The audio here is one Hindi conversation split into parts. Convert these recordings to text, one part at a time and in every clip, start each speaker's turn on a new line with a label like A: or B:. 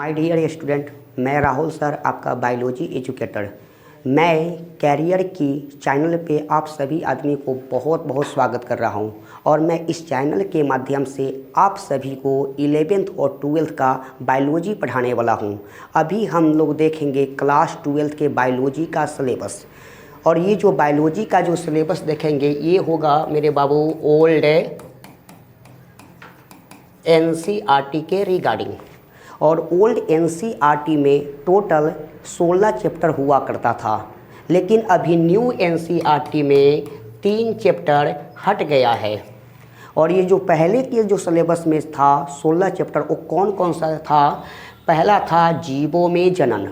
A: माय डियर स्टूडेंट, मैं राहुल सर आपका बायोलॉजी एजुकेटर। मैं कैरियर की चैनल पे आप सभी आदमी को बहुत बहुत स्वागत कर रहा हूं और मैं इस चैनल के माध्यम से आप सभी को 11th और 12th का बायोलॉजी पढ़ाने वाला हूं। अभी हम लोग देखेंगे क्लास 12th के बायोलॉजी का सिलेबस। और ये जो बायोलॉजी का जो सिलेबस देखेंगे ये होगा मेरे बाबू ओल्ड NCERT के रिगार्डिंग। और ओल्ड NCERT में टोटल 16 चैप्टर हुआ करता था, लेकिन अभी न्यू NCERT में 3 चैप्टर हट गया है। और ये जो पहले के जो सिलेबस में था 16 चैप्टर, वो कौन कौन सा था? पहला था जीवों में जनन,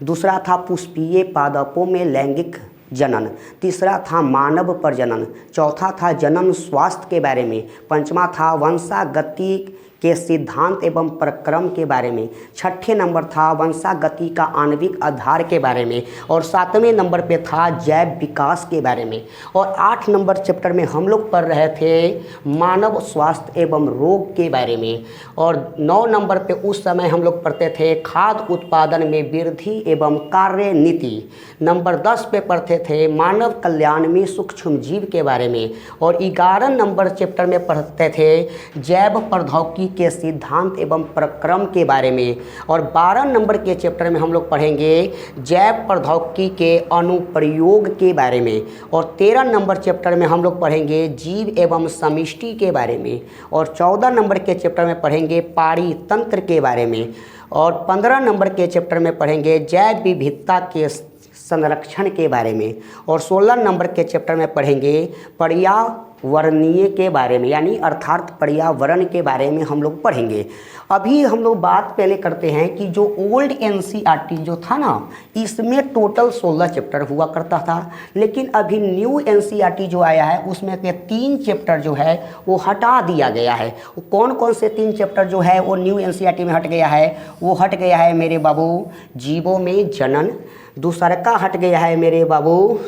A: दूसरा था पुष्पीय पादपों में लैंगिक जनन, तीसरा था मानव प्रजनन, चौथा था जनन स्वास्थ्य के बारे में, पंचमा था वंशागति के सिद्धांत एवं प्रक्रम के बारे में, छठे नंबर था वंशागति का आणविक आधार के बारे में, और 7वें नंबर पे था जैव विकास के बारे में। और 8 नंबर चैप्टर में हम लोग पढ़ रहे थे मानव स्वास्थ्य एवं रोग के बारे में। और 9 नंबर पे उस समय हम लोग पढ़ते थे खाद्य उत्पादन में वृद्धि एवं कार्य नीति। नंबर 10 पे पढ़ते थे मानव कल्याण में सूक्ष्म जीव के बारे में। और 11 नंबर चैप्टर में पढ़ते थे जैव प्रौद्योगिकी के सिद्धांत एवं प्रक्रम के बारे में। और 12 नंबर के चैप्टर में हम लोग पढ़ेंगे जैव प्रौद्योगिकी के अनुप्रयोग के बारे में। और 13 नंबर चैप्टर में हम लोग पढ़ेंगे जीव एवं समष्टि के बारे में। और 14 नंबर के चैप्टर में पढ़ेंगे पारितंत्र के बारे में। और 15 नंबर के चैप्टर में पढ़ेंगे जैव विविधता के संरक्षण के बारे में। और 16 नंबर के चैप्टर में पढ़ेंगे पर्यावरणीय के बारे में, यानी अर्थात पर्यावरण के बारे में हम लोग पढ़ेंगे। अभी हम लोग बात पहले करते हैं कि जो ओल्ड NCERT जो था ना, इसमें टोटल 16 चैप्टर हुआ करता था, लेकिन अभी न्यू NCERT जो आया है उसमें के 3 चैप्टर जो है वो हटा दिया गया है। वो कौन कौन से 3 चैप्टर जो है वो न्यू NCERT में हट गया है? वो हट गया है मेरे बाबू जीवों में जनन, दूसरा का हट गया है मेरे बाबू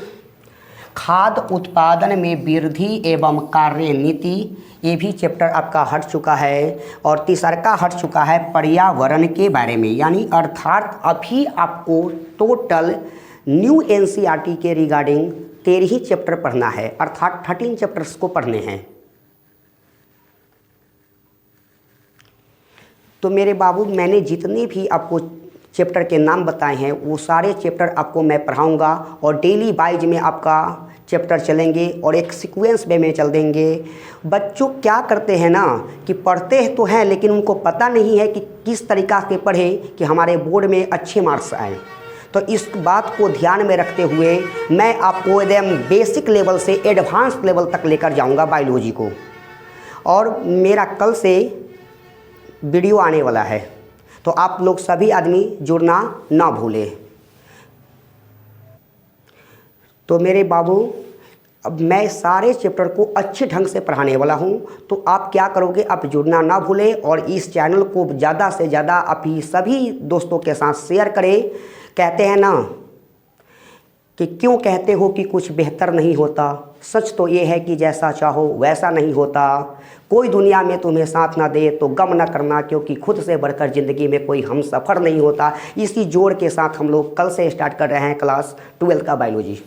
A: खाद्य उत्पादन में वृद्धि एवं कार्य नीति, ये भी चैप्टर आपका हट चुका है। और तीसरा का हट चुका है पर्यावरण के बारे में, यानी अर्थात अभी आपको टोटल न्यू NCERT के रिगार्डिंग 13 ही चैप्टर पढ़ना है, अर्थात 13 चैप्टर्स को पढ़ने हैं। तो मेरे बाबू मैंने जितने भी आपको चैप्टर के नाम बताए हैं वो सारे चैप्टर आपको मैं पढ़ाऊंगा और डेली वाइज में आपका चैप्टर चलेंगे और एक सीक्वेंस वे में चल देंगे। बच्चों क्या करते हैं ना कि पढ़ते तो हैं लेकिन उनको पता नहीं है कि किस तरीक़ा से पढ़े कि हमारे बोर्ड में अच्छे मार्क्स आएँ। तो इस बात को ध्यान में रखते हुए मैं आपको एकदम बेसिक लेवल से एडवांस लेवल तक लेकर जाऊँगा बायोलॉजी को। और मेरा कल से वीडियो आने वाला है, तो आप लोग सभी आदमी जुड़ना ना भूलें। तो मेरे बाबू अब मैं सारे चैप्टर को अच्छे ढंग से पढ़ाने वाला हूं, तो आप क्या करोगे, आप जुड़ना ना भूलें और इस चैनल को ज़्यादा से ज़्यादा आप ही सभी दोस्तों के साथ शेयर करें। कहते हैं ना कि क्यों कहते हो कि कुछ बेहतर नहीं होता, सच तो ये है कि जैसा चाहो वैसा नहीं होता। कोई दुनिया में तुम्हें साथ ना दे तो गम ना करना, क्योंकि खुद से बढ़कर ज़िंदगी में कोई हम सफ़र नहीं होता। इसी जोड़ के साथ हम लोग कल से स्टार्ट कर रहे हैं क्लास 12 का बायोलॉजी।